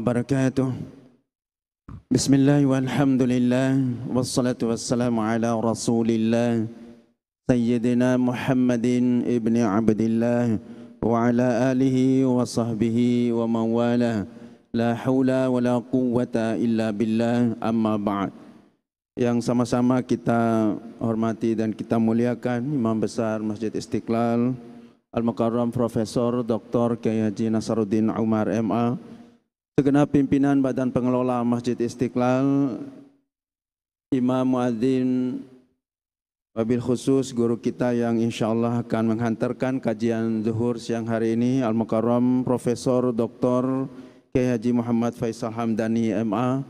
wabarakatuh. Bismillah walhamdulillah wassalatu wassalamu ala rasulillah Sayyidina Muhammadin ibni Abdillah wa ala alihi wa sahbihi wa mawala. La hawla wa la quwwata illa billah, amma ba'd. Yang sama-sama kita hormati dan kita muliakan Imam Besar Masjid Istiqlal Al-Mukarram Profesor Dr. Kiai Haji Nasaruddin Umar MA, segenap pimpinan Badan Pengelola Masjid Istiqlal, Imam Muadzin, wabil khusus guru kita yang insya Allah akan menghantarkan kajian zuhur siang hari ini, Al-Mukarram Profesor Dr. Kiai Haji Muhammad Faisal Hamdani MA,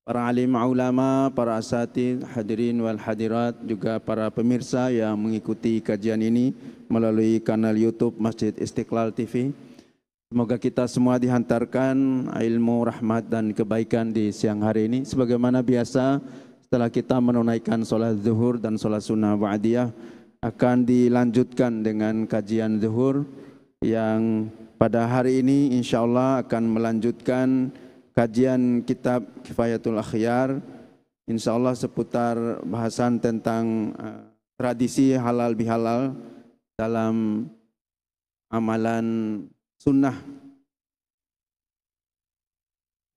para alim ulama, para asatidz, hadirin wal hadirat, juga para pemirsa yang mengikuti kajian ini melalui kanal YouTube Masjid Istiqlal TV. Semoga kita semua dihantarkan ilmu, rahmat dan kebaikan di siang hari ini. Sebagaimana biasa, setelah kita menunaikan sholat zuhur dan sholat sunnah ba'diyah, akan dilanjutkan dengan kajian zuhur yang pada hari ini insya Allah akan melanjutkan kajian kitab Kifayatul Akhyar, insya Allah seputar bahasan tentang tradisi halal bihalal dalam amalan sunnah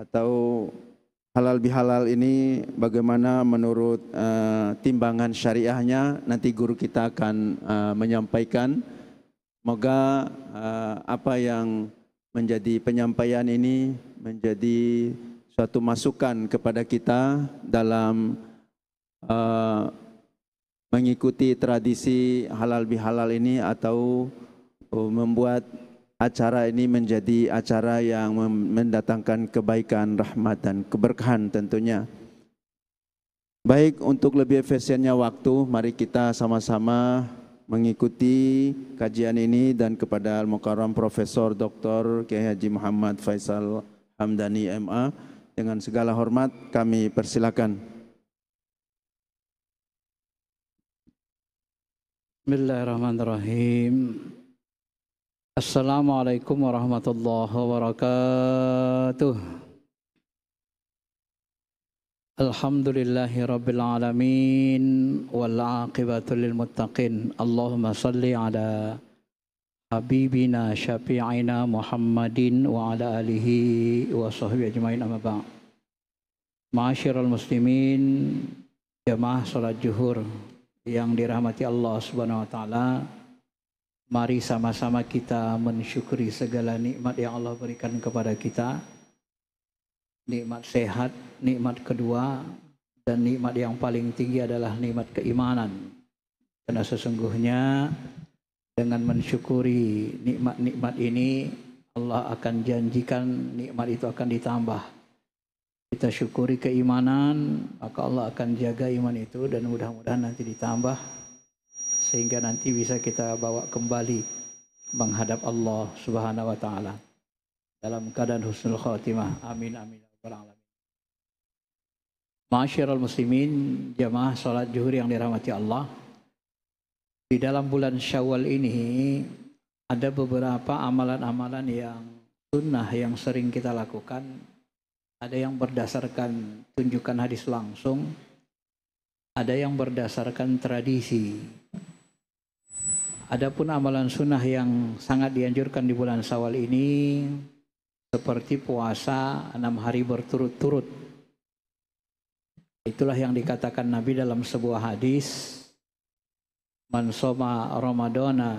atau halal bihalal ini bagaimana menurut timbangan syariahnya. Nanti guru kita akan menyampaikan. Semoga apa yang menjadi penyampaian ini menjadi suatu masukan kepada kita dalam mengikuti tradisi halal bihalal ini, atau membuat acara ini menjadi acara yang mendatangkan kebaikan, rahmat dan keberkahan tentunya. Baik, untuk lebih efisiennya waktu, mari kita sama-sama mengikuti kajian ini, dan kepada Al-Mukarram Profesor Dr. Kiai Haji Muhammad Faisal Hamdani MA dengan segala hormat kami persilakan. Bismillahirrahmanirrahim. Assalamualaikum warahmatullahi wabarakatuh. Alhamdulillahi rabbil alamin wal aqibatu lil muttaqin. Allahumma salli ala habibina syafi'ina Muhammadin wa ala alihi wa sahbihi ajmain, amma ba'd. Ma'asyiral muslimin, jamaah salat zuhur yang dirahmati Allah Subhanahu wa taala, mari sama-sama kita mensyukuri segala nikmat yang Allah berikan kepada kita. Nikmat sehat, nikmat kedua, dan nikmat yang paling tinggi adalah nikmat keimanan. Karena sesungguhnya dengan mensyukuri nikmat-nikmat ini, Allah akan janjikan nikmat itu akan ditambah. Kita syukuri keimanan, maka Allah akan jaga iman itu, dan mudah-mudahan nanti ditambah sehingga nanti bisa kita bawa kembali menghadap Allah Subhanahu wa taala dalam keadaan husnul khatimah. Amin amin. Ma'asyiral muslimin, jamaah salat zuhur yang dirahmati Allah. Di dalam bulan Syawal ini ada beberapa amalan-amalan yang sunnah yang sering kita lakukan. Ada yang berdasarkan tunjukan hadis langsung, ada yang berdasarkan tradisi. Adapun amalan sunnah yang sangat dianjurkan di bulan Syawal ini, seperti puasa 6 hari berturut-turut. Itulah yang dikatakan Nabi dalam sebuah hadis, man soma Ramadana,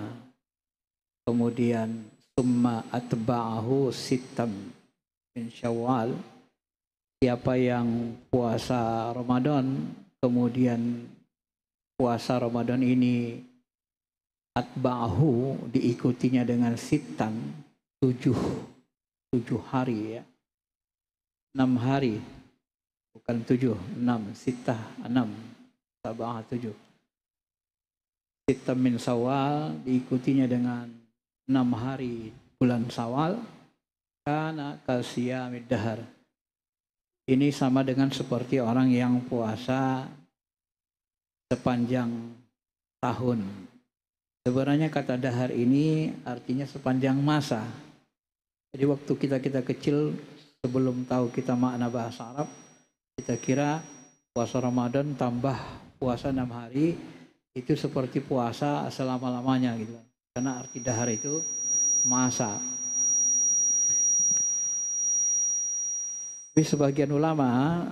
kemudian summa atba'ahu sittam min Syawal. Siapa yang puasa Ramadan, kemudian puasa Ramadan ini atba'ahu, diikutinya dengan sittan, 7 hari ya, 6 hari, bukan 7, 6, sitah 6, sabah 7. Sitah min Syawal diikutinya dengan 6 hari bulan Syawal, kana kasiyamid dahar. Ini sama dengan seperti orang yang puasa sepanjang tahun. Sebenarnya kata dahar ini artinya sepanjang masa. Jadi waktu kita kecil sebelum tahu kita makna bahasa Arab, kita kira puasa Ramadan tambah puasa 6 hari itu seperti puasa selama-lamanya gitu. Karena arti dahar itu masa. Tapi sebagian ulama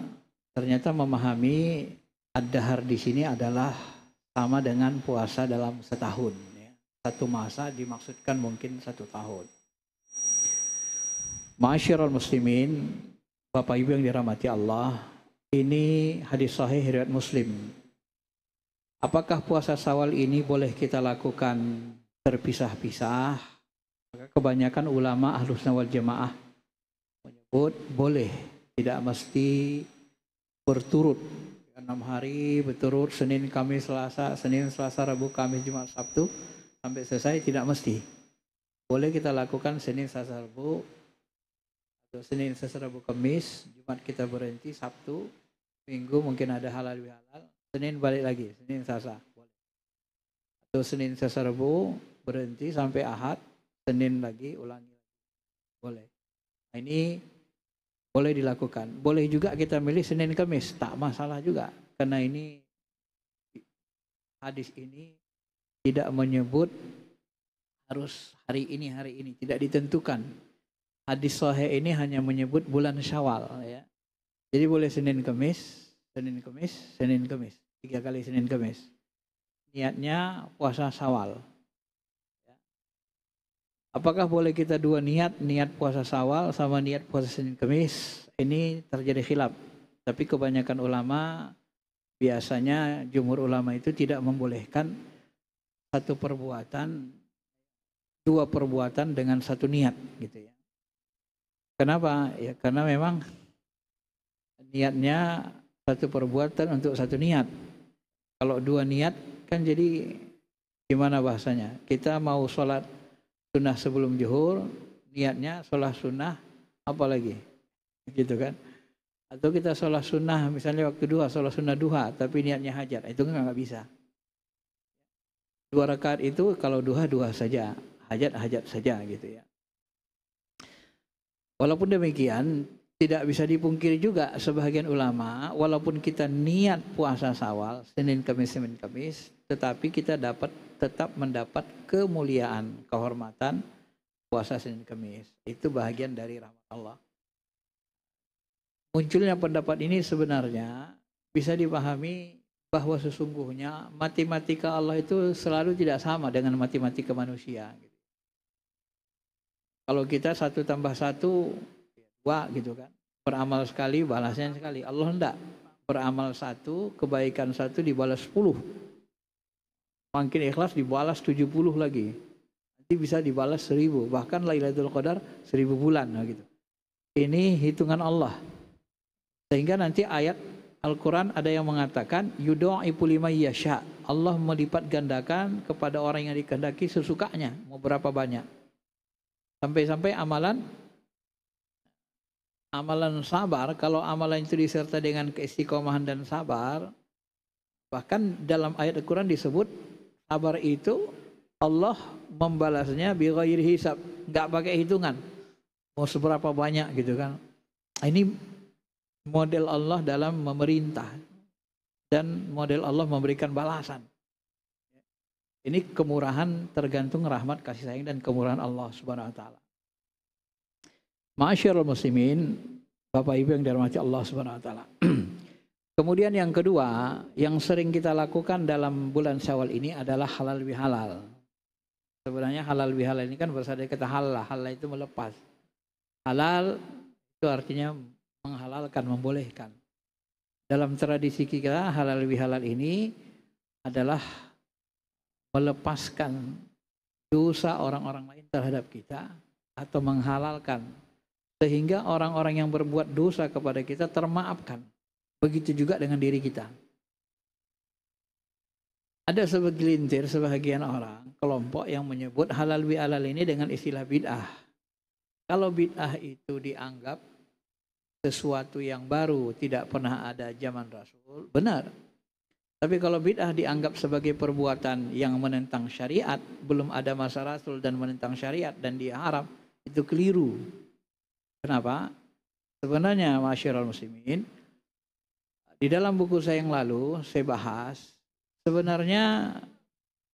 ternyata memahami ad-dahar di sini adalah sama dengan puasa dalam setahun. Ya. Satu masa dimaksudkan mungkin 1 tahun. Ma'asyiral muslimin, Bapak Ibu yang dirahmati Allah, ini hadis sahih riwayat Muslim. Apakah puasa Syawal ini boleh kita lakukan terpisah-pisah? Kebanyakan ulama Ahlussunnah wal Jamaah menyebut boleh, tidak mesti berturut 6 hari berturut, Senin, Kamis, Selasa, Senin, Selasa, Rabu, Kamis, Jumat, Sabtu sampai selesai, tidak mesti. Boleh kita lakukan Senin, Selasa, Rabu, atau Senin, Selasa, Rabu, Kamis, Jumat kita berhenti, Sabtu, Minggu mungkin ada halal bihalal, Senin balik lagi, Senin, Selasa, boleh. Atau Senin, Selasa, Rabu berhenti sampai Ahad, Senin lagi, ulangi, boleh. Nah, ini boleh dilakukan. Boleh juga kita milih Senin Kamis, tak masalah juga. Karena ini hadis ini tidak menyebut harus hari ini, tidak ditentukan. Hadis sahih ini hanya menyebut bulan Syawal ya. Jadi boleh Senin Kamis, Senin Kamis, Senin Kamis. 3 kali Senin Kamis. Niatnya puasa Syawal. Apakah boleh kita 2 niat puasa Syawal sama niat puasa Senin Kamis? Ini terjadi khilaf. Tapi kebanyakan ulama, biasanya jumhur ulama itu tidak membolehkan 2 perbuatan dengan 1 niat gitu ya. Kenapa? Ya karena memang niatnya 1 perbuatan untuk 1 niat. Kalau 2 niat kan jadi gimana bahasanya? Kita mau sholat sunnah sebelum zuhur, niatnya sholat sunnah apa lagi? Gitu kan? Atau kita sholat sunnah misalnya waktu duha, sholat sunnah duha, tapi niatnya hajat, itu kan nggak bisa. 2 rakaat itu kalau duha saja, hajat saja gitu ya. Walaupun demikian, tidak bisa dipungkiri juga sebagian ulama, walaupun kita niat puasa Syawal, Senin Kamis, tetapi kita tetap mendapat kemuliaan, kehormatan puasa Senin Kamis. Itu bahagian dari rahmat Allah. Munculnya pendapat ini sebenarnya bisa dipahami bahwa sesungguhnya matematika Allah itu selalu tidak sama dengan matematika manusia. Kalau kita 1 tambah 1, 2 gitu kan. Beramal sekali, balasnya sekali. Allah enggak. Beramal 1, kebaikan 1 dibalas 10. Makin ikhlas dibalas 70 lagi. Nanti bisa dibalas 1000. Bahkan Lailatul Qadar 1000 bulan. Nah gitu. Ini hitungan Allah. Sehingga nanti ayat Al-Quran ada yang mengatakan yudha'ifu liman yasha. Allah melipat gandakan kepada orang yang dikehendaki sesukanya. Mau berapa banyak. Sampai-sampai amalan sabar, kalau amalan itu disertai dengan keistiqomahan dan sabar, bahkan dalam ayat Al-Quran disebut sabar itu Allah membalasnya bi ghairi hisab, nggak pakai hitungan mau seberapa banyak gitu kan. Ini model Allah dalam memerintah dan model Allah memberikan balasan. Ini kemurahan tergantung rahmat, kasih sayang dan kemurahan Allah Subhanahu wa taala. Ma'asyiral muslimin, Bapak Ibu yang dirahmati Allah Subhanahu wa taala. Kemudian yang kedua, yang sering kita lakukan dalam bulan Syawal ini adalah halal bihalal. Sebenarnya halal bihalal ini kan berasal dari kata halal. Halal itu melepas. Halal itu artinya menghalalkan, membolehkan. Dalam tradisi kita, halal bihalal ini adalah melepaskan dosa orang-orang lain terhadap kita atau menghalalkan sehingga orang-orang yang berbuat dosa kepada kita termaafkan. Begitu juga dengan diri kita. Ada segelintir sebagian orang, kelompok yang menyebut halal bihalal ini dengan istilah bid'ah. Kalau bid'ah itu dianggap sesuatu yang baru, tidak pernah ada zaman Rasul, benar. Tapi kalau bid'ah dianggap sebagai perbuatan yang menentang syariat, belum ada masa Rasul dan menentang syariat dan dia haram, itu keliru. Kenapa? Sebenarnya masyarakat muslimin, di dalam buku saya yang lalu saya bahas sebenarnya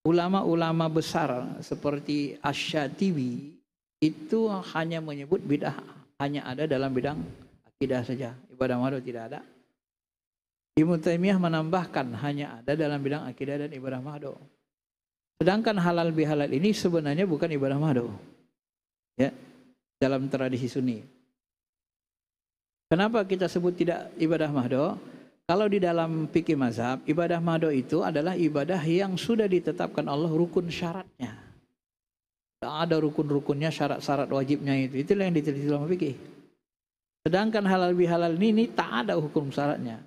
ulama-ulama besar seperti Asy-Syatibi itu hanya menyebut bid'ah hanya ada dalam bidang akidah saja, ibadah mahdoh tidak ada. Ibnu Taimiyah menambahkan hanya ada dalam bidang akidah dan ibadah mahdoh. Sedangkan halal bihalal ini sebenarnya bukan ibadah mahdoh, ya, dalam tradisi Sunni. Kenapa kita sebut tidak ibadah mahdoh? Kalau di dalam fikih mazhab, ibadah mahdoh itu adalah ibadah yang sudah ditetapkan Allah rukun syaratnya. Ada rukun-rukunnya, syarat-syarat wajibnya itu. Itulah yang diteliti dalam fikih. Sedangkan halal bihalal ini tak ada hukum syaratnya.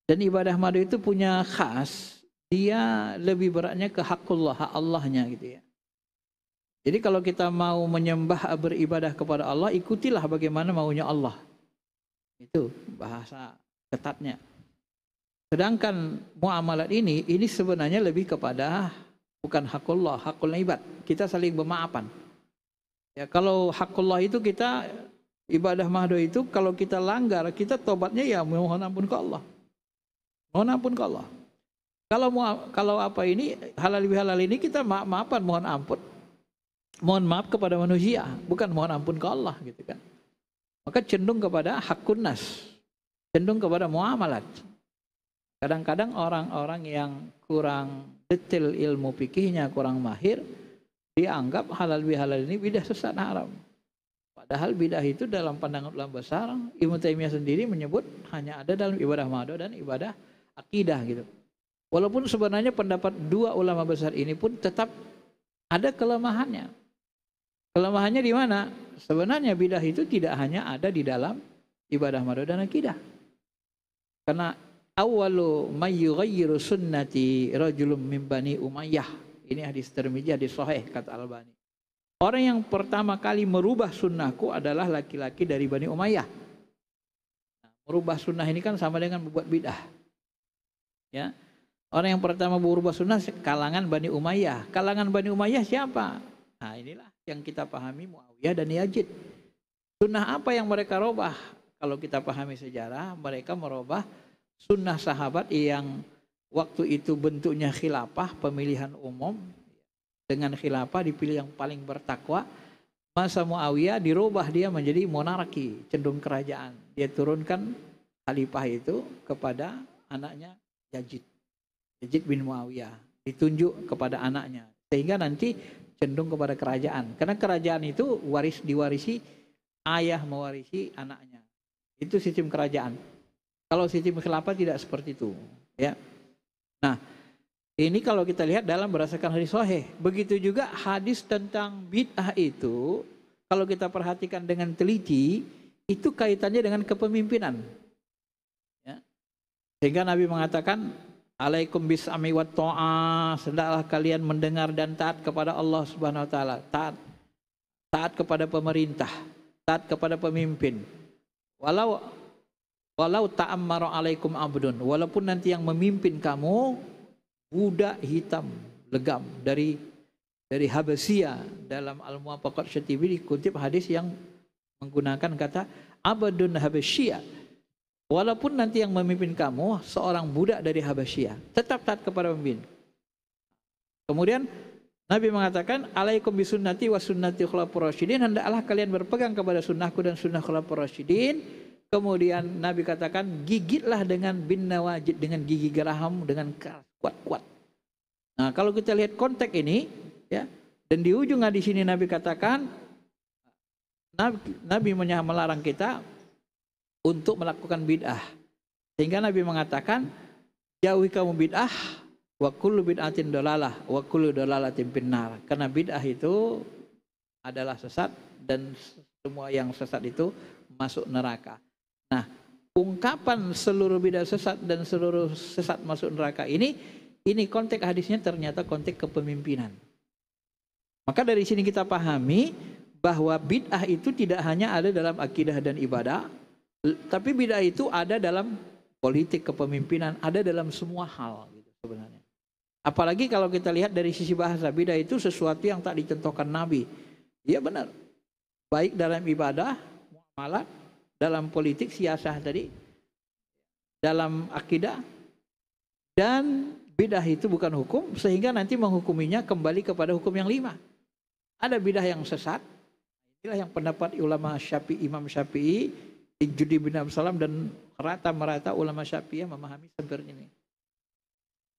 Dan ibadah mahdoh itu punya khas, dia lebih beratnya ke hakullah, hak Allahnya gitu ya. Jadi kalau kita mau menyembah beribadah kepada Allah, ikutilah bagaimana maunya Allah. Itu bahasa ketatnya. Sedangkan muamalat ini sebenarnya lebih kepada bukan hakullah, hakul ibad. Kita saling bermaafan. Ya, kalau hakullah itu kita ibadah mahdoh itu kalau kita langgar, kita tobatnya ya mohon ampun ke Allah. Mohon ampun ke Allah. Kalau apa ini halal bihalal ini kita maafan, mohon ampun. Mohon maaf kepada manusia, bukan mohon ampun ke Allah gitu kan. Maka cenderung kepada hakun nas, cenderung kepada muamalat. Kadang-kadang orang-orang yang kurang detail ilmu fikihnya, kurang mahir, dianggap halal bihalal ini bidah sesat haram. Padahal bidah itu dalam pandangan ulama besar, Ibnu Taimiyah sendiri menyebut hanya ada dalam ibadah mahdoh dan ibadah akidah gitu. Walaupun sebenarnya pendapat dua ulama besar ini pun tetap ada kelemahannya. Kelemahannya di mana? Sebenarnya bidah itu tidak hanya ada di dalam ibadah mahdoh dan akidah. Karena awwalu may yughayyiru sunnati rajulun min bani Umayyah. Ini hadis Tirmidzi, hadis sahih kata Albani. Orang yang pertama kali merubah sunnahku adalah laki-laki dari Bani Umayyah. Nah, merubah sunnah ini kan sama dengan membuat bid'ah. Ya. Orang yang pertama berubah sunnah kalangan Bani Umayyah. Kalangan Bani Umayyah siapa? Nah, inilah yang kita pahami Muawiyah dan Yazid. Sunnah apa yang mereka robah? Kalau kita pahami sejarah, mereka merubah sunnah sahabat yang waktu itu bentuknya khilafah, pemilihan umum. Dengan khilafah dipilih yang paling bertakwa. Masa Muawiyah dirubah dia menjadi monarki, cenderung kerajaan. Dia turunkan khalifah itu kepada anaknya Yazid. Yazid bin Muawiyah ditunjuk kepada anaknya. Sehingga nanti cenderung kepada kerajaan. Karena kerajaan itu diwarisi, ayah mewarisi anaknya. Itu sistem kerajaan. Kalau sistem khilafah tidak seperti itu. Ya. Nah, ini kalau kita lihat dalam berdasarkan hadis sahih. Begitu juga hadis tentang bid'ah itu, kalau kita perhatikan dengan teliti, itu kaitannya dengan kepemimpinan. Ya. Sehingga Nabi mengatakan, alaikum bis'ami wa ta'ah, hendaklah kalian mendengar dan taat kepada Allah Subhanahu wa taala. Taat kepada pemerintah, taat kepada pemimpin. Walau ta'ammara alaikum abdun, walaupun nanti yang memimpin kamu budak hitam legam dari Habasiyah. Dalam Al-Muwafaqat Syatibi dikutip hadis yang menggunakan kata abdun Habasiyah. Walaupun nanti yang memimpin kamu seorang budak dari Habasiyah, tetap taat kepada pemimpin. Kemudian Nabi mengatakan, alaikum bisunnati wa sunnati khulafur rasyidin, hendaklah kalian berpegang kepada sunnahku dan sunnah khulafur rasyidin. Kemudian Nabi katakan, gigitlah dengan bin nawajid, dengan gigi geraham, dengan kuat-kuat. Nah, kalau kita lihat konteks ini, ya, dan di ujung hadis ini Nabi katakan, Nabi melarang kita untuk melakukan bid'ah. Sehingga Nabi mengatakan, jauhi kamu bid'ah, wa kullu bid'atin dolalah, wa kullu dolalatin finnar. Karena bid'ah itu adalah sesat dan semua yang sesat itu masuk neraka. Nah, ungkapan seluruh bid'ah sesat dan seluruh sesat masuk neraka ini konteks hadisnya ternyata konteks kepemimpinan. Maka dari sini kita pahami bahwa bid'ah itu tidak hanya ada dalam akidah dan ibadah, tapi bid'ah itu ada dalam politik kepemimpinan, ada dalam semua hal gitu sebenarnya. Apalagi kalau kita lihat dari sisi bahasa, bid'ah itu sesuatu yang tak ditentukan Nabi. Iya benar. Baik dalam ibadah, muamalat, dalam politik siasah tadi, dalam akidah, dan bidah itu bukan hukum, sehingga nanti menghukuminya kembali kepada hukum yang 5. Ada bidah yang sesat, inilah yang pendapat ulama Syafi'i, Imam Syafi'i, Judi bin Absalam, dan rata-merata ulama Syafi'iyah memahami seperti ini.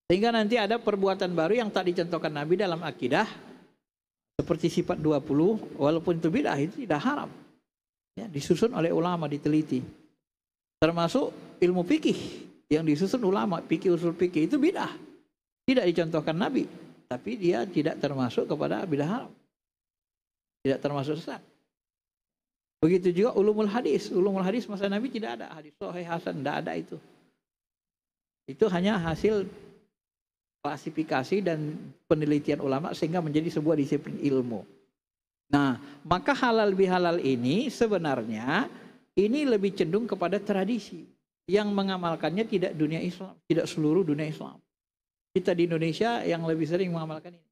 Sehingga nanti ada perbuatan baru yang tak dicontohkan Nabi dalam akidah, seperti sifat 20, walaupun itu bidah, itu tidak haram. Ya, disusun oleh ulama, diteliti. Termasuk ilmu fikih yang disusun ulama, fikih usul fikih itu bidah. Tidak dicontohkan Nabi, tapi dia tidak termasuk kepada bidah haram. Tidak termasuk sesat. Begitu juga ulumul hadis. Ulumul hadis masa Nabi tidak ada. Hadis sahih hasan, tidak ada itu. Itu hanya hasil klasifikasi dan penelitian ulama sehingga menjadi sebuah disiplin ilmu. Nah, maka halal bihalal ini sebenarnya ini lebih cenderung kepada tradisi. Yang mengamalkannya tidak dunia Islam, tidak seluruh dunia Islam. Kita di Indonesia yang lebih sering mengamalkan ini.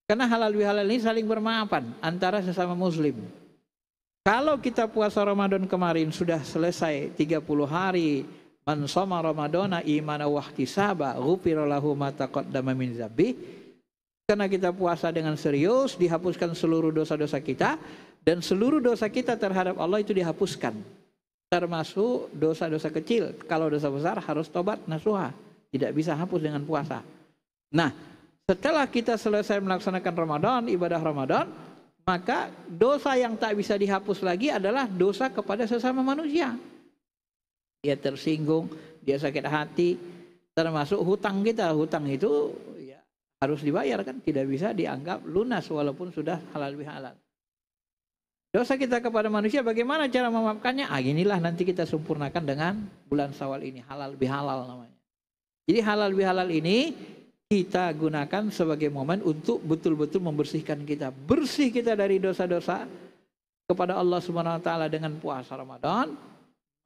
Karena halal bihalal ini saling bermaafan antara sesama muslim. Kalau kita puasa Ramadan kemarin sudah selesai 30 hari, man shoma ramadhana imana wa ihtisaba ghufira lahu ma taqaddama min dzambi. Karena kita puasa dengan serius, dihapuskan seluruh dosa-dosa kita, dan seluruh dosa kita terhadap Allah itu dihapuskan. Termasuk dosa-dosa kecil. Kalau dosa besar harus tobat nasuha, tidak bisa hapus dengan puasa. Nah, setelah kita selesai melaksanakan Ramadan, ibadah Ramadan, maka dosa yang tak bisa dihapus lagi adalah dosa kepada sesama manusia. Dia tersinggung, dia sakit hati, termasuk hutang kita. Hutang itu ya harus dibayar kan, tidak bisa dianggap lunas walaupun sudah halal bihalal. Dosa kita kepada manusia bagaimana cara memaafkannya? Inilah nanti kita sempurnakan dengan bulan Syawal ini, halal bihalal namanya. Jadi halal bihalal ini kita gunakan sebagai momen untuk betul-betul membersihkan kita. Bersih kita dari dosa-dosa kepada Allah Subhanahu wa taala dengan puasa Ramadan.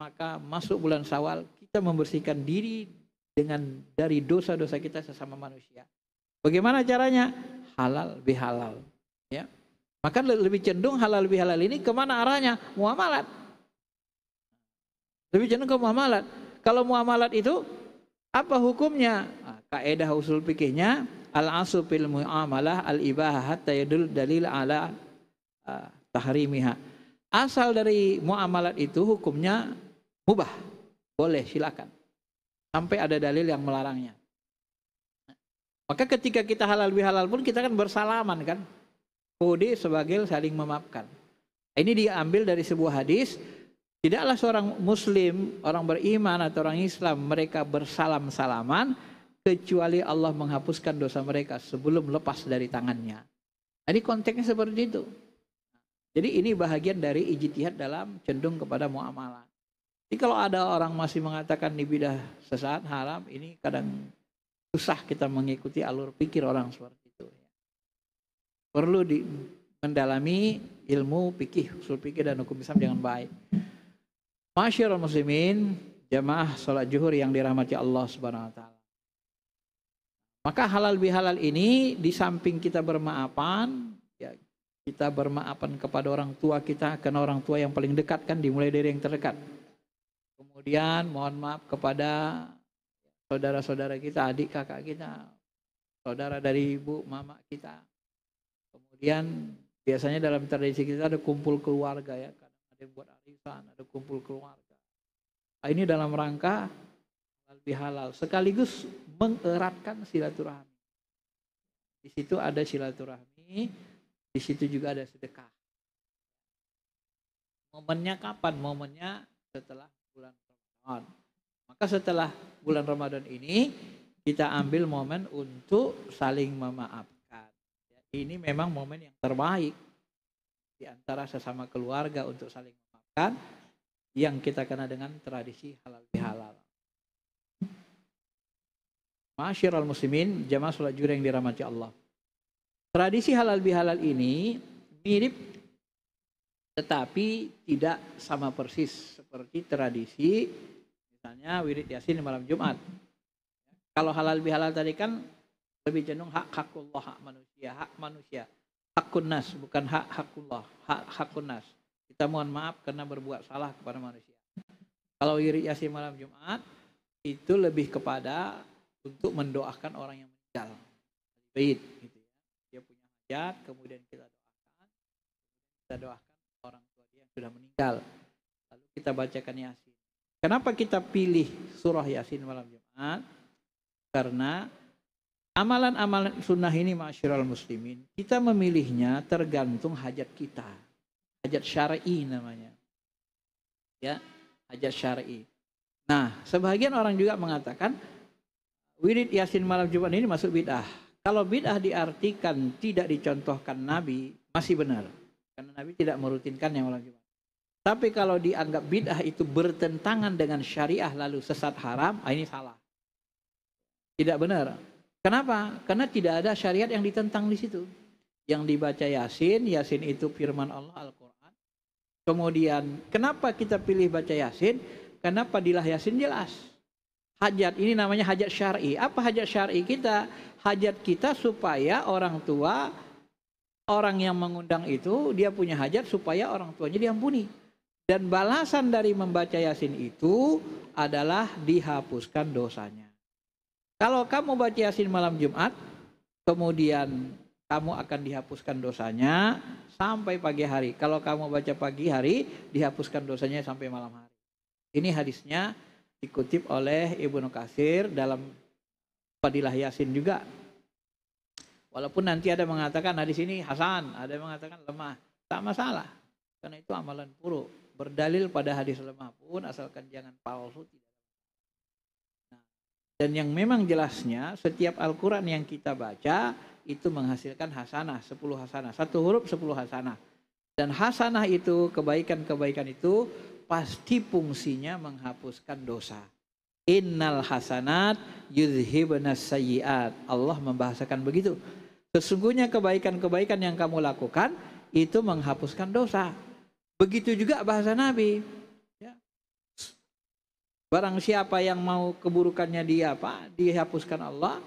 Maka masuk bulan Syawal kita membersihkan diri dari dosa-dosa kita sesama manusia. Bagaimana caranya? Halal bihalal. Ya. Maka lebih cenderung halal bihalal ini kemana arahnya? Muamalat. Lebih cenderung ke muamalat. Kalau muamalat itu apa hukumnya? Kaidah usul fikihnya al-aslu fil muamalah al-ibahah hatta yadul dalil ala tahrimiha. Asal dari muamalat itu hukumnya mubah, boleh, silakan. Sampai ada dalil yang melarangnya. Maka ketika kita halal bihalal pun kita kan bersalaman kan. Kode sebagai saling memaafkan. Ini diambil dari sebuah hadis. Tidaklah seorang muslim, orang beriman atau orang Islam mereka bersalam-salaman kecuali Allah menghapuskan dosa mereka sebelum lepas dari tangannya. Jadi konteksnya seperti itu. Jadi ini bahagian dari ijtihad dalam cenderung kepada muamalah. Jadi kalau ada orang masih mengatakan ini bidah sesat, haram, ini kadang susah kita mengikuti alur pikir orang seperti itu. Perlu mendalami ilmu fikih, usul fikih dan hukum Islam dengan baik. Masyarul muslimin, jamaah salat zuhur yang dirahmati Allah Subhanahu wa taala. Maka halal bihalal ini di samping kita bermaafan, ya, kita bermaafan kepada orang tua kita, karena orang tua yang paling dekat kan dimulai dari yang terdekat. Kemudian mohon maaf kepada saudara-saudara kita, adik kakak kita, saudara dari ibu, mama kita. Kemudian biasanya dalam tradisi kita ada kumpul keluarga ya, kadang ada yang buat arisan, ada kumpul keluarga. Ini dalam rangka halal bihalal sekaligus mengeratkan silaturahmi. Di situ ada silaturahmi, di situ juga ada sedekah. Momennya kapan? Momennya setelah bulan Ramadan. Maka setelah bulan Ramadan ini kita ambil momen untuk saling memaafkan. Ini memang momen yang terbaik di antara sesama keluarga untuk saling memaafkan yang kita kenal dengan tradisi halal bihalal. Masyarul muslimin, jamaah salat zuhur yang dirahmati Allah. Tradisi halal bihalal ini mirip tetapi tidak sama persis seperti tradisi misalnya wirid yasin di malam Jumat. Kalau halal bihalal tadi kan lebih cenderung hakullah, hak manusia, hakun nas, bukan hakullah, hakun nas. Itu kita mohon maaf karena berbuat salah kepada manusia. Kalau wirid Yasin malam Jumat itu lebih kepada untuk mendoakan orang yang meninggal. Bait gitu ya. Dia punya hajat, kemudian kita doakan orang tua dia yang sudah meninggal. Lalu kita bacakan Yasin. Kenapa kita pilih surah Yasin malam Jumat? Karena amalan-amalan sunnah ini ma'asyiral muslimin, kita memilihnya tergantung hajat kita. Hajat syar'i namanya. Ya, hajat syar'i. Nah, sebagian orang juga mengatakan wirid Yasin malam Jumat ini masuk bid'ah. Kalau bid'ah diartikan tidak dicontohkan Nabi, masih benar. Karena Nabi tidak merutinkan yang malam Jumat. Tapi kalau dianggap bid'ah itu bertentangan dengan syariah lalu sesat haram, ini salah. Tidak benar. Kenapa? Karena tidak ada syariat yang ditentang di situ. Yang dibaca Yasin, Yasin itu firman Allah Al-Quran. Kemudian kenapa kita pilih baca Yasin? Karena fadilah Yasin jelas. Hajat ini namanya hajat syar'i. Apa hajat syar'i kita? Hajat kita supaya orang tua, orang yang mengundang itu dia punya hajat supaya orang tuanya diampuni. Dan balasan dari membaca Yasin itu adalah dihapuskan dosanya. Kalau kamu baca Yasin malam Jumat, kemudian kamu akan dihapuskan dosanya sampai pagi hari. Kalau kamu baca pagi hari, dihapuskan dosanya sampai malam hari. Ini hadisnya dikutip oleh Ibnu Katsir dalam Fadilah Yasin juga. Walaupun nanti ada mengatakan hadis ini hasan, ada yang mengatakan lemah. Tak masalah. Karena itu amalan buruk. Berdalil pada hadis lemah pun asalkan jangan palsu. Nah, dan yang memang jelasnya setiap Al-Quran yang kita baca itu menghasilkan hasanah, 10 hasanah. Satu huruf 10 hasanah. Dan hasanah itu, kebaikan-kebaikan itu pasti fungsinya menghapuskan dosa. Innal hasanat yudhibnas sayyiat. Allah membahasakan begitu. Sesungguhnya kebaikan-kebaikan yang kamu lakukan itu menghapuskan dosa. Begitu juga bahasa Nabi. Ya. Barang siapa yang mau keburukannya dia dihapuskan Allah.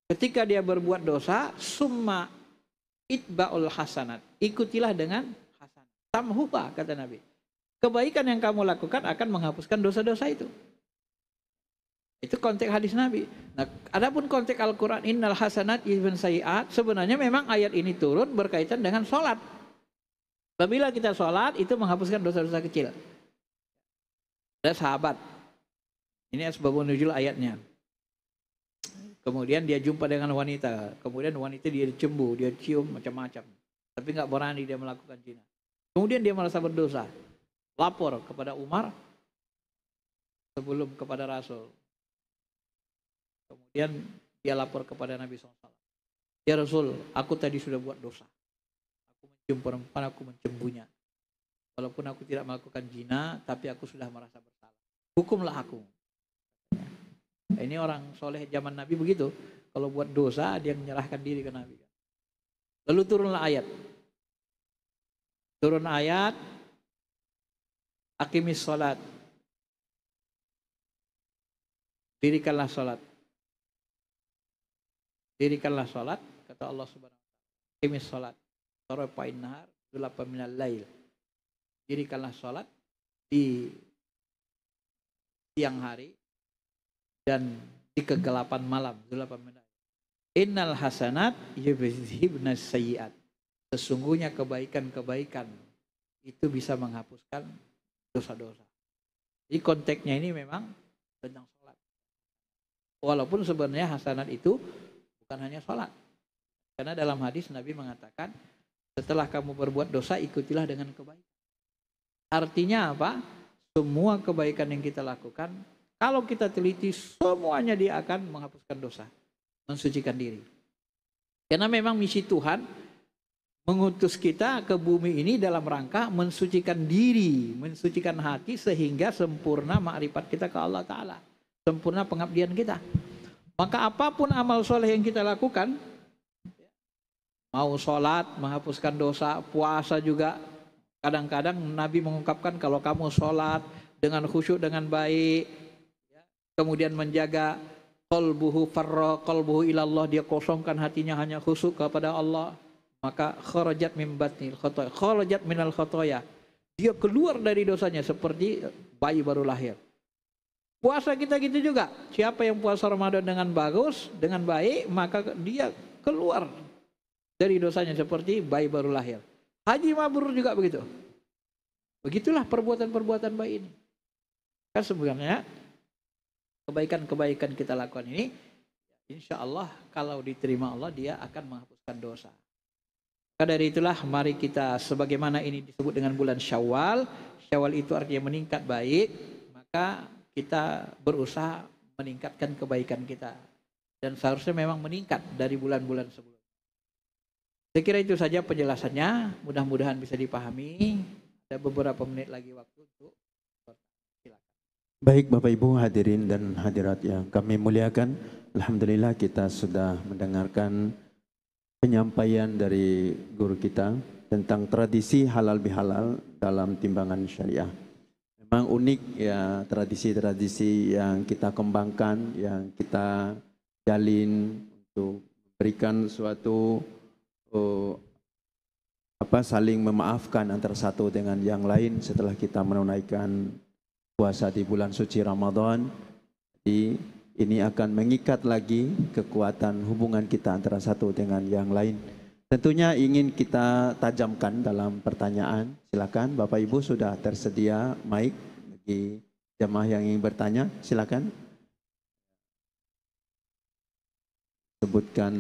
Ketika dia berbuat dosa, summa itba'ul hasanat. Ikutilah dengan hasanat. Tamhuha kata Nabi. Kebaikan yang kamu lakukan akan menghapuskan dosa-dosa itu. Itu konteks hadis Nabi. Nah, adapun konteks Al-Quran innal hasanat yudhibun sayyiat, sebenarnya memang ayat ini turun berkaitan dengan sholat. Apabila kita sholat itu menghapuskan dosa-dosa kecil. Ada sahabat. Ini asbabun nuzul ayatnya. Kemudian dia jumpa dengan wanita. Kemudian wanita dia cembu, dia cium macam-macam. Tapi nggak berani dia melakukan zina. Kemudian dia merasa berdosa. Lapor kepada Umar sebelum kepada Rasul. Kemudian dia lapor kepada Nabi SAW. Ya Rasul, aku tadi sudah buat dosa. Aku mencium perempuan, aku mencembunya. Walaupun aku tidak melakukan zina, tapi aku sudah merasa bersalah. Hukumlah aku. Ini orang soleh zaman Nabi begitu. Kalau buat dosa, dia menyerahkan diri ke Nabi. Lalu turunlah ayat. Turun ayat. Aqimis sholat. Dirikanlah sholat. Dirikanlah sholat. Kata Allah subhanahu wa ta'ala. Aqimis sholat. Tarafain nahar. Dzulafa minal lail. Dirikanlah sholat. Di siang hari. Dan di kegelapan malam. Dzulafa minal lail. Innal hasanat yudhibnas sayyiat. Sesungguhnya kebaikan-kebaikan itu bisa menghapuskan dosa-dosa. Jadi konteksnya ini memang tentang sholat. Walaupun sebenarnya hasanat itu bukan hanya sholat. Karena dalam hadis Nabi mengatakan, setelah kamu berbuat dosa, ikutilah dengan kebaikan. Artinya apa? Semua kebaikan yang kita lakukan, kalau kita teliti, semuanya dia akan menghapuskan dosa. Mensucikan diri. Karena memang misi Tuhan mengutus kita ke bumi ini dalam rangka mensucikan diri, mensucikan hati sehingga sempurna makrifat kita ke Allah Ta'ala. Sempurna pengabdian kita. Maka apapun amal soleh yang kita lakukan, mau sholat, menghapuskan dosa, puasa juga. Kadang-kadang Nabi mengungkapkan kalau kamu sholat dengan khusyuk, dengan baik, kemudian menjaga qalbuhu farra, qalbuhu ilallah, dia kosongkan hatinya hanya khusyuk kepada Allah. Maka kharajat min batnil khotoya, kharajat minal khotoya, dia keluar dari dosanya seperti bayi baru lahir. Puasa kita gitu juga. Siapa yang puasa Ramadan dengan bagus, dengan baik, maka dia keluar dari dosanya seperti bayi baru lahir. Haji mabrur juga begitu. Begitulah perbuatan-perbuatan baik ini. Kan sebenarnya kebaikan-kebaikan kita lakukan ini, insya Allah kalau diterima Allah, dia akan menghapuskan dosa. Maka dari itulah mari kita, sebagaimana ini disebut dengan bulan Syawal, Syawal itu artinya meningkat baik, maka kita berusaha meningkatkan kebaikan kita. Dan seharusnya memang meningkat dari bulan-bulan sebelumnya. Saya kira itu saja penjelasannya, mudah-mudahan bisa dipahami. Ada beberapa menit lagi waktu untuk silakan. Baik Bapak Ibu hadirin dan hadirat yang kami muliakan, alhamdulillah kita sudah mendengarkan penyampaian dari guru kita tentang tradisi halal bihalal dalam timbangan syariah. Memang unik ya tradisi-tradisi yang kita kembangkan, yang kita jalin untuk memberikan suatu saling memaafkan antara satu dengan yang lain setelah kita menunaikan puasa di bulan suci Ramadan. Jadi ini akan mengikat lagi kekuatan hubungan kita antara satu dengan yang lain. Tentunya ingin kita tajamkan dalam pertanyaan. Silakan Bapak Ibu sudah tersedia mic bagi jemaah yang ingin bertanya. Silakan. Sebutkan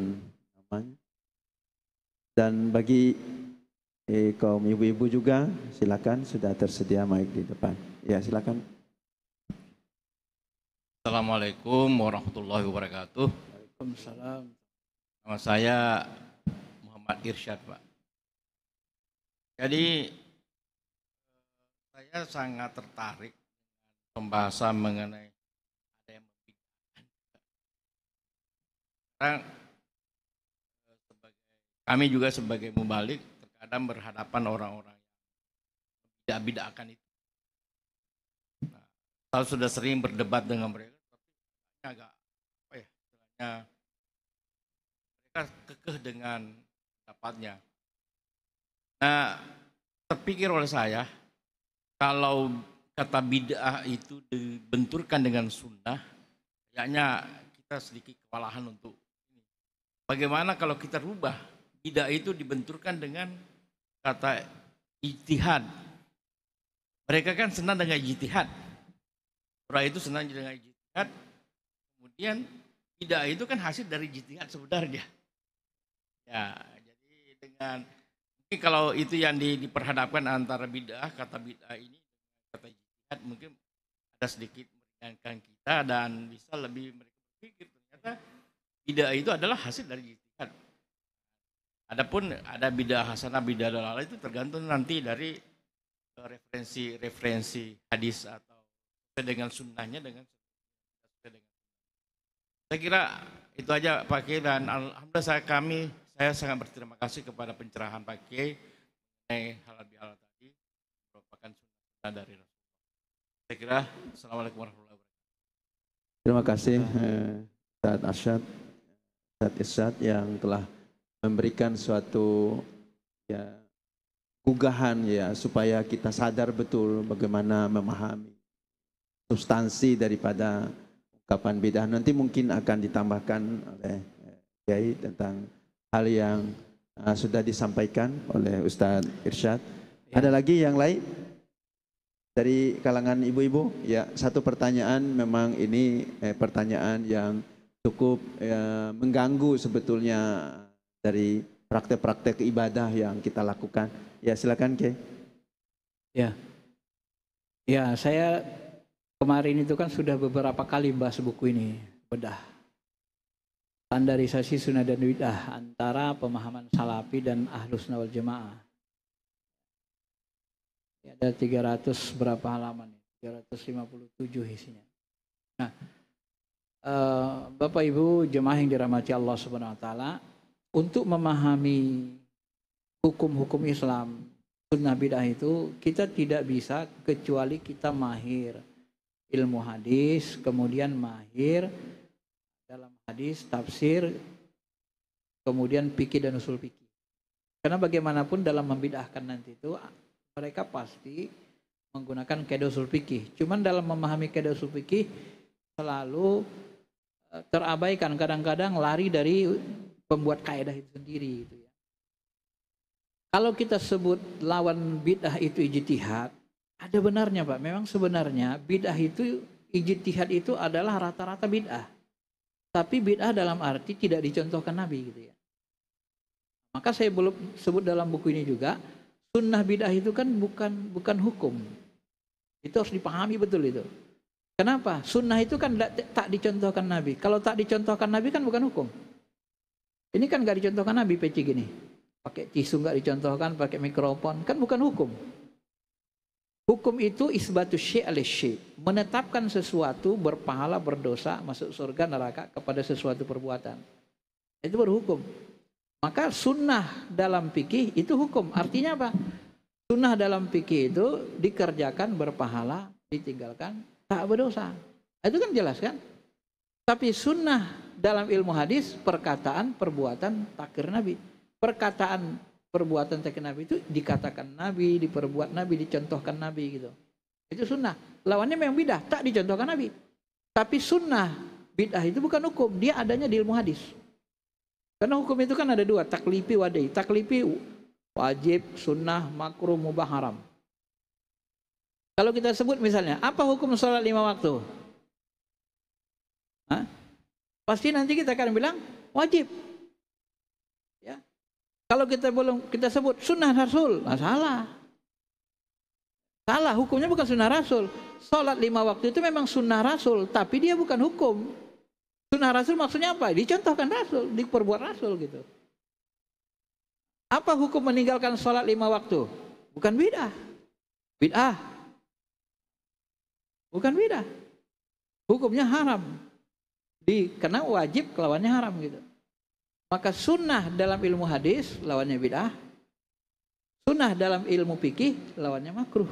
namanya. Dan bagi kaum ibu-ibu juga silakan sudah tersedia mic di depan. Ya silakan. Assalamualaikum warahmatullahi wabarakatuh. Waalaikumsalam. Nama saya Muhammad Irsyad, Pak. Jadi saya sangat tertarik dengan pembahasan mengenai ada yang membid'ahkan. Sekarang kami juga sebagai mubalik terkadang berhadapan orang-orang yang bid'ah-bid'ahkan itu. Nah, saya sudah sering berdebat dengan mereka. Agak istilahnya mereka kekeh dengan pendapatnya. Nah, terpikir oleh saya kalau kata bid'ah itu dibenturkan dengan sunnah, kayaknya kita sedikit kewalahan untuk ini. Bagaimana kalau kita rubah bid'ah itu dibenturkan dengan kata ijtihad? Mereka kan senang dengan ijtihad. Orang itu senang dengan ijtihad. Kemudian bid'ah itu kan hasil dari ijtihad sebenarnya. Ya, jadi dengan mungkin kalau itu yang diperhadapkan antara bid'ah, kata bid'ah ini kata ijtihad, mungkin ada sedikit meringankan kita dan bisa lebih mereka berpikir ternyata bid'ah itu adalah hasil dari ijtihad. Adapun ada bid'ah hasanah, bid'ah dalalah itu tergantung nanti dari referensi hadis atau sesuai dengan sunnahnya dengan sesuai dengan. Saya kira itu aja Pak Kiai, dan alhamdulillah saya sangat berterima kasih kepada pencerahan Pak Kiai mengenai halal bihalal tadi, merupakan sunnah dari Rasulullah. Saya kira assalamualaikum warahmatullahi wabarakatuh. Terima kasih Ustaz Arsyad, Ustaz Irsyad yang telah memberikan suatu ya gugahan ya supaya kita sadar betul bagaimana memahami substansi daripada ungkapan bid'ah. Nanti mungkin akan ditambahkan oleh Kiai tentang hal yang sudah disampaikan oleh Ustadz Irsyad. Ya. Ada lagi yang lain dari kalangan ibu-ibu? Ya, satu pertanyaan, memang ini pertanyaan yang cukup mengganggu sebetulnya dari praktek-praktek ibadah yang kita lakukan. Ya, silakan Kiai. Ya, saya kemarin itu kan sudah beberapa kali bahas buku ini, bedah standarisasi sunnah dan bid'ah antara pemahaman salafi dan ahlus sunnah wal jamaah. Ya, ada 300 berapa halaman, 357 isinya. Nah, Bapak Ibu jemaah yang dirahmati Allah Subhanahu wa taala, untuk memahami hukum-hukum Islam, sunnah bid'ah itu kita tidak bisa kecuali kita mahir ilmu hadis, kemudian mahir dalam hadis, tafsir, kemudian fikih dan usul fikih. Karena bagaimanapun dalam membid'ahkan nanti itu mereka pasti menggunakan kaidah usul fikih. Cuman dalam memahami kaidah usul fikih selalu terabaikan, kadang-kadang lari dari pembuat kaidah itu sendiri gitu ya. Kalau kita sebut lawan bid'ah itu ijtihad, ada benarnya Pak. Memang sebenarnya bid'ah itu, ijtihad itu adalah rata-rata bid'ah. Tapi bid'ah dalam arti tidak dicontohkan Nabi gitu ya. Maka saya belum sebut dalam buku ini juga, sunnah bid'ah itu kan bukan hukum. Itu harus dipahami betul itu. Kenapa? Sunnah itu kan tak dicontohkan Nabi. Kalau tak dicontohkan Nabi kan bukan hukum. Ini kan nggak dicontohkan Nabi peci gini. Pakai tisu nggak dicontohkan, pakai mikrofon, kan bukan hukum. Hukum itu isbatus syai' alai syai', menetapkan sesuatu berpahala, berdosa, masuk surga, neraka kepada sesuatu perbuatan. Itu baru hukum. Maka sunnah dalam fikih itu hukum. Artinya apa? Sunnah dalam fikih itu dikerjakan berpahala, ditinggalkan tak berdosa. Itu kan jelas kan? Tapi sunnah dalam ilmu hadis perkataan, perbuatan, takrir Nabi. Perkataan, perbuatan takrir Nabi itu dikatakan Nabi, diperbuat Nabi, dicontohkan Nabi gitu. Itu sunnah. Lawannya memang bidah, tak dicontohkan Nabi. Tapi sunnah bid'ah itu bukan hukum, dia adanya di ilmu hadis. Karena hukum itu kan ada dua, taklifi wadai. Taklifi wajib, sunnah, makruh, mubah, haram. Kalau kita sebut misalnya, apa hukum sholat 5 waktu? Hah? Pasti nanti kita akan bilang wajib. Ya. Kalau kita sebut sunnah Rasul, salah. Salah, hukumnya bukan sunnah Rasul. Sholat 5 waktu itu memang sunnah Rasul, tapi dia bukan hukum. Sunnah Rasul maksudnya apa? Dicontohkan Rasul, diperbuat Rasul gitu. Apa hukum meninggalkan sholat 5 waktu? Bukan bid'ah. Bid'ah. Bukan bid'ah. Hukumnya haram. Karena wajib lawannya haram gitu. Maka sunnah dalam ilmu hadis lawannya bid'ah. Sunnah dalam ilmu fikih lawannya makruh.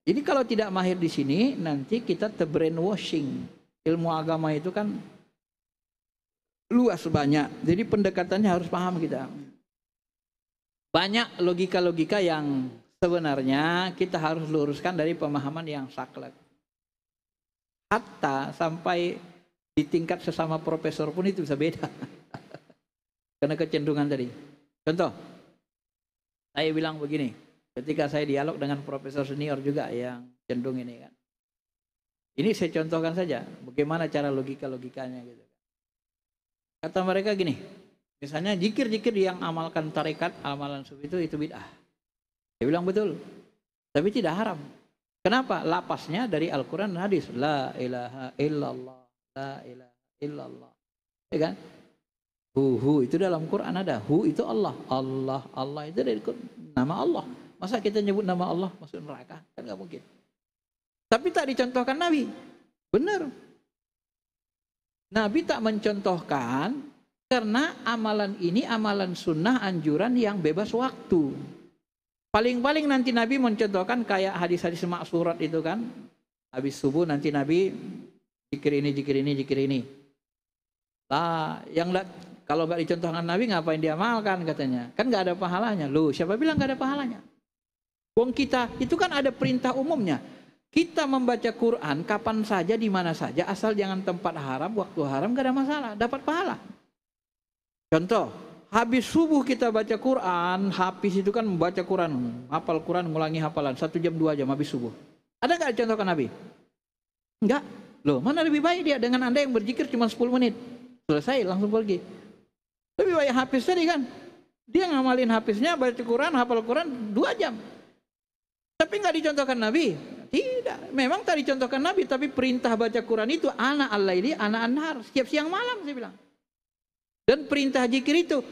Jadi kalau tidak mahir di sini nanti kita terbrainwashing. Ilmu agama itu kan luas banyak. Jadi pendekatannya harus paham kita. Banyak logika-logika yang sebenarnya kita harus luruskan dari pemahaman yang saklek. Hatta sampai di tingkat sesama profesor pun itu bisa beda. Karena kecenderungan tadi. Contoh, saya bilang begini, ketika saya dialog dengan profesor senior juga yang cenderung ini kan. Ini saya contohkan saja, bagaimana cara logika-logikanya gitu. Kata mereka gini, misalnya zikir-zikir yang amalkan tarekat, amalan sufi itu bid'ah. Saya bilang betul, tapi tidak haram. Kenapa? Lapasnya dari Al-Quran dan hadis. La ilaha illallah, la ilaha illallah. Ya kan? Hu itu dalam Quran ada. Hu itu Allah. Allah itu dari nama Allah. Masa kita nyebut nama Allah masuk neraka? Kan nggak mungkin. Tapi tak dicontohkan Nabi. Benar. Nabi tak mencontohkan karena amalan ini amalan sunnah anjuran yang bebas waktu. Paling-paling nanti Nabi mencontohkan kayak hadis-hadis maksurat itu kan. Habis subuh nanti Nabi zikir ini, zikir ini, zikir ini. Lah, kalau nggak dicontohkan Nabi ngapain dia amalkan katanya. Kan nggak ada pahalanya. Loh, siapa bilang nggak ada pahalanya? Wong kita itu kan ada perintah umumnya. Kita membaca Quran kapan saja, di mana saja, asal jangan tempat haram, waktu haram, gak ada masalah, dapat pahala. Contoh, habis subuh kita baca Quran, habis itu kan membaca Quran, hafal Quran, ngulangi hafalan, 1 jam 2 jam habis subuh. Ada gak contohkan Nabi? Enggak. Loh, mana lebih baik dia dengan Anda yang berzikir cuma 10 menit. Selesai, langsung pergi. Lebih baik habis tadi kan. Dia ngamalin habisnya, baca Quran, hafal Quran 2 jam. Tapi nggak dicontohkan Nabi. Tidak, memang tak dicontohkan Nabi, tapi perintah baca Quran itu ana al-laili, ana an-nahar, setiap siang malam saya bilang. Dan perintah zikir itu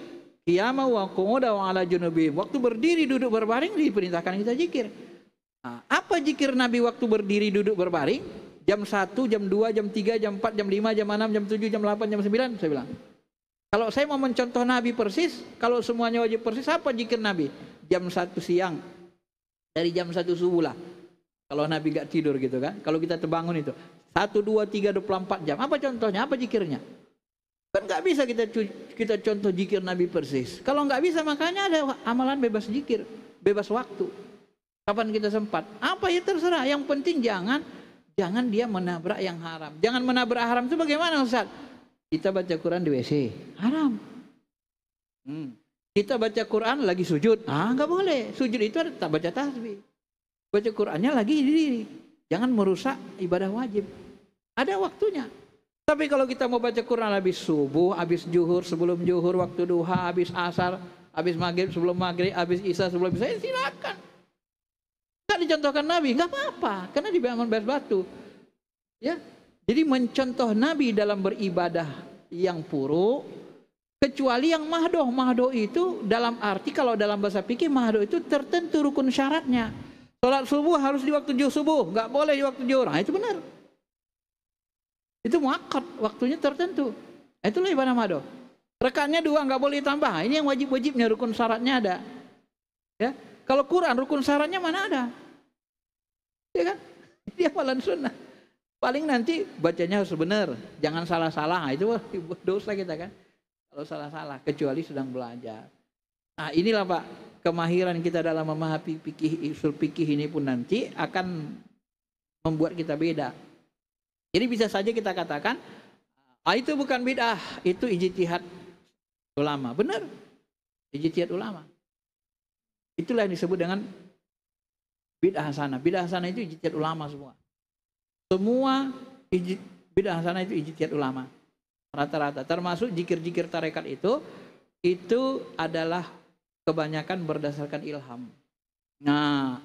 qiyama wa qu'uda wa ala junubihim. Waktu berdiri duduk berbaring diperintahkan kita zikir. Nah, apa zikir Nabi waktu berdiri duduk berbaring? Jam 1, jam 2, jam 3, jam 4, jam 5, jam 6, jam 7, jam 8, jam 9 saya bilang. Kalau saya mau mencontoh Nabi persis, kalau semuanya wajib persis, apa zikir Nabi? Jam 1 siang dari jam 1 subuh lah. Kalau Nabi gak tidur gitu kan. Kalau kita terbangun itu 1, 2, 3, 24 jam. Apa contohnya? Apa zikirnya? Kan gak bisa kita contoh zikir Nabi persis. Kalau gak bisa makanya ada amalan bebas zikir. bebas waktu. Kapan kita sempat? Apa ya terserah. Yang penting jangan dia menabrak yang haram. Jangan menabrak haram itu bagaimana Ustaz? Kita baca Quran di WC, haram. Kita baca Quran lagi sujud, nggak boleh. Sujud itu ada tak baca tasbih. Baca Qurannya lagi diri. Jangan merusak ibadah wajib. Ada waktunya. Tapi kalau kita mau baca Quran habis subuh, habis zuhur, sebelum zuhur, waktu duha, habis asar, habis maghrib, sebelum maghrib, habis isya, sebelum isya, silakan. Nggak dicontohkan Nabi, nggak apa-apa, karena dibangun bas batu. Ya, jadi mencontoh Nabi dalam beribadah yang puruk, kecuali yang mahdoh. Mahdoh itu dalam arti kalau dalam bahasa fikih mahdoh itu tertentu rukun syaratnya. Sholat subuh harus di waktu subuh, nggak boleh di waktu zuhur. Itu benar. Itu muakkad, waktunya tertentu. Itulah ibadah mahdoh. Rakaatnya 2 nggak boleh tambah. Ini yang wajib-wajibnya, rukun syaratnya ada. Ya, kalau Quran rukun syaratnya mana ada? Ya kan? Dia amalan sunnah. Paling nanti bacanya harus benar, jangan salah-salah. Itu dosa kita kan. Kalau salah-salah, kecuali sedang belajar. Nah inilah Pak, kemahiran kita dalam memahami fikih, usul fikih ini pun nanti akan membuat kita beda. Jadi bisa saja kita katakan, itu bukan bid'ah, itu ijtihad ulama. Benar, ijtihad ulama. Itulah yang disebut dengan bid'ah hasanah. Bid'ah hasanah itu ijtihad ulama semua. Semua bid'ah hasanah itu ijtihad ulama. Rata-rata, termasuk zikir-zikir tarekat itu adalah kebanyakan berdasarkan ilham. Nah,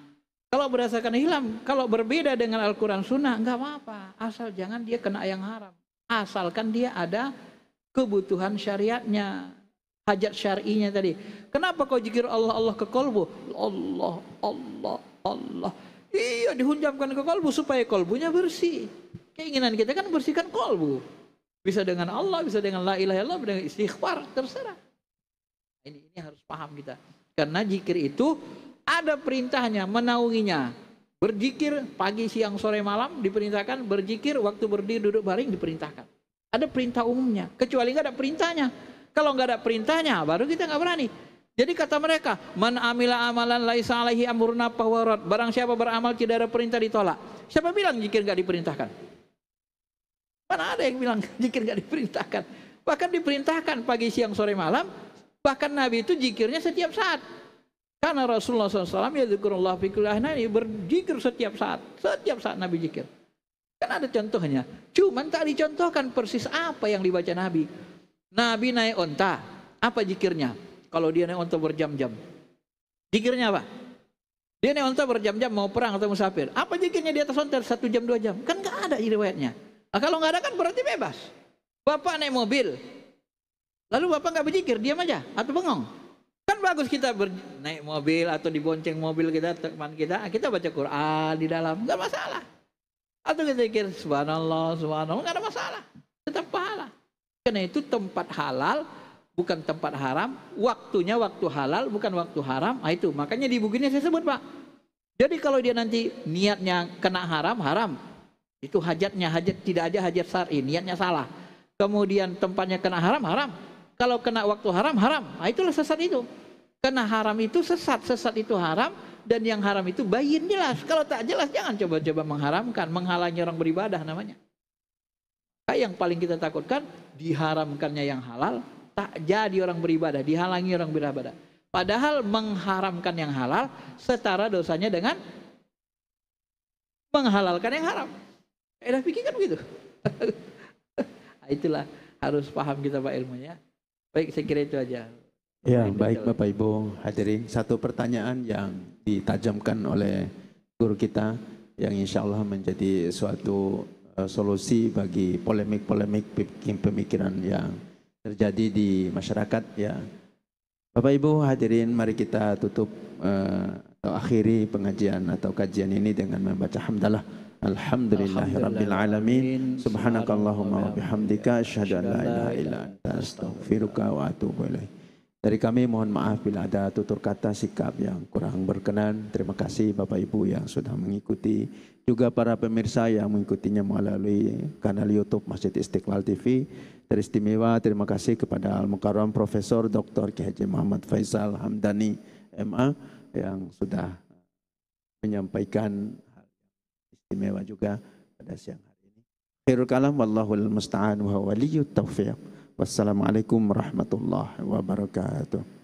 kalau berdasarkan ilham, kalau berbeda dengan Al-Quran Sunnah, nggak apa-apa. Asal jangan dia kena yang haram. Asalkan dia ada kebutuhan syariatnya, hajat syar'inya tadi. Kenapa kau zikir Allah, Allah ke kolbu? Allah, Allah, Allah. Iya, dihunjamkan ke kolbu supaya kolbunya bersih. Keinginan kita kan bersihkan kolbu. Bisa dengan Allah, bisa dengan la ilaha illallah, dengan istighfar, terserah. Ini harus paham kita. Karena zikir itu ada perintahnya, menaunginya. Berzikir pagi, siang, sore, malam diperintahkan. Berzikir waktu berdiri, duduk, baring diperintahkan. Ada perintah umumnya. Kecuali nggak ada perintahnya. Kalau nggak ada perintahnya, baru kita nggak berani. Jadi kata mereka, man amila amalan laisa alaihi amruna fahuwa. Barang siapa beramal tidak ada perintah ditolak. Siapa bilang zikir nggak diperintahkan? Mana ada yang bilang zikir nggak diperintahkan? Bahkan diperintahkan pagi, siang, sore, malam. Bahkan Nabi itu zikirnya setiap saat. Karena Rasulullah SAW ya zikrullah fi kulli ahyan, berzikir setiap saat. Setiap saat Nabi zikir. Kan ada contohnya. Cuman tak dicontohkan persis apa yang dibaca Nabi. Nabi naik onta. Apa zikirnya? Kalau dia naik onta berjam-jam. Zikirnya apa? Dia naik onta berjam-jam mau perang atau musafir. Apa zikirnya di atas onta 1 jam 2 jam? Kan nggak ada riwayatnya. Nah, kalau nggak ada kan berarti bebas. Bapak naik mobil. Lalu Bapak nggak berzikir, diam aja atau bengong. Kan bagus kita naik mobil atau dibonceng mobil kita, teman kita baca Quran di dalam, nggak masalah. Atau kita zikir subhanallah, subhanallah, nggak ada masalah. Tetap pahala. Karena itu tempat halal, bukan tempat haram. Waktunya waktu halal, bukan waktu haram. Nah, itu makanya di buku ini saya sebut Pak. Jadi kalau dia nanti niatnya kena haram, haram. Itu hajatnya, hajat tidak ada hajat syar'i, niatnya salah. Kemudian tempatnya kena haram, haram. Kalau kena waktu haram, haram. Nah, itulah sesat itu. Karena haram itu sesat, sesat itu haram, dan yang haram itu bayin jelas. Kalau tak jelas jangan coba-coba mengharamkan, menghalangi orang beribadah namanya. Yang paling kita takutkan diharamkannya yang halal, tak jadi orang beribadah, dihalangi orang beribadah. Padahal mengharamkan yang halal setara dosanya dengan menghalalkan yang haram. Kaidah fikih kan begitu. Nah, itulah harus paham kita Pak ilmunya. Baik, saya kira itu aja. Ya, baik Bapak Ibu hadirin. Satu pertanyaan yang ditajamkan oleh guru kita yang insya Allah menjadi suatu solusi bagi polemik-polemik pemikiran yang terjadi di masyarakat. Ya, Bapak Ibu hadirin, mari kita tutup atau akhiri pengajian atau kajian ini dengan membaca hamdalah. Alhamdulillahirabbil alamin. Subhanakallahumma wa bihamdika asyhadu an la ilaha illa anta astaghfiruka wa atubu ilaik. Dari kami mohon maaf bila ada tutur kata sikap yang kurang berkenan. Terima kasih Bapak Ibu yang sudah mengikuti, juga para pemirsa yang mengikutinya melalui kanal YouTube Masjid Istiqlal TV. Teristimewa terima kasih kepada Al Mukarram Profesor Dr. Ki Haji Muhammad Faisal Hamdani MA yang sudah menyampaikan hal yang istimewa juga pada siang hari ini. Khairul kalam wallahul musta'an wa waliyut taufiq. Wassalamualaikum warahmatullahi wabarakatuh.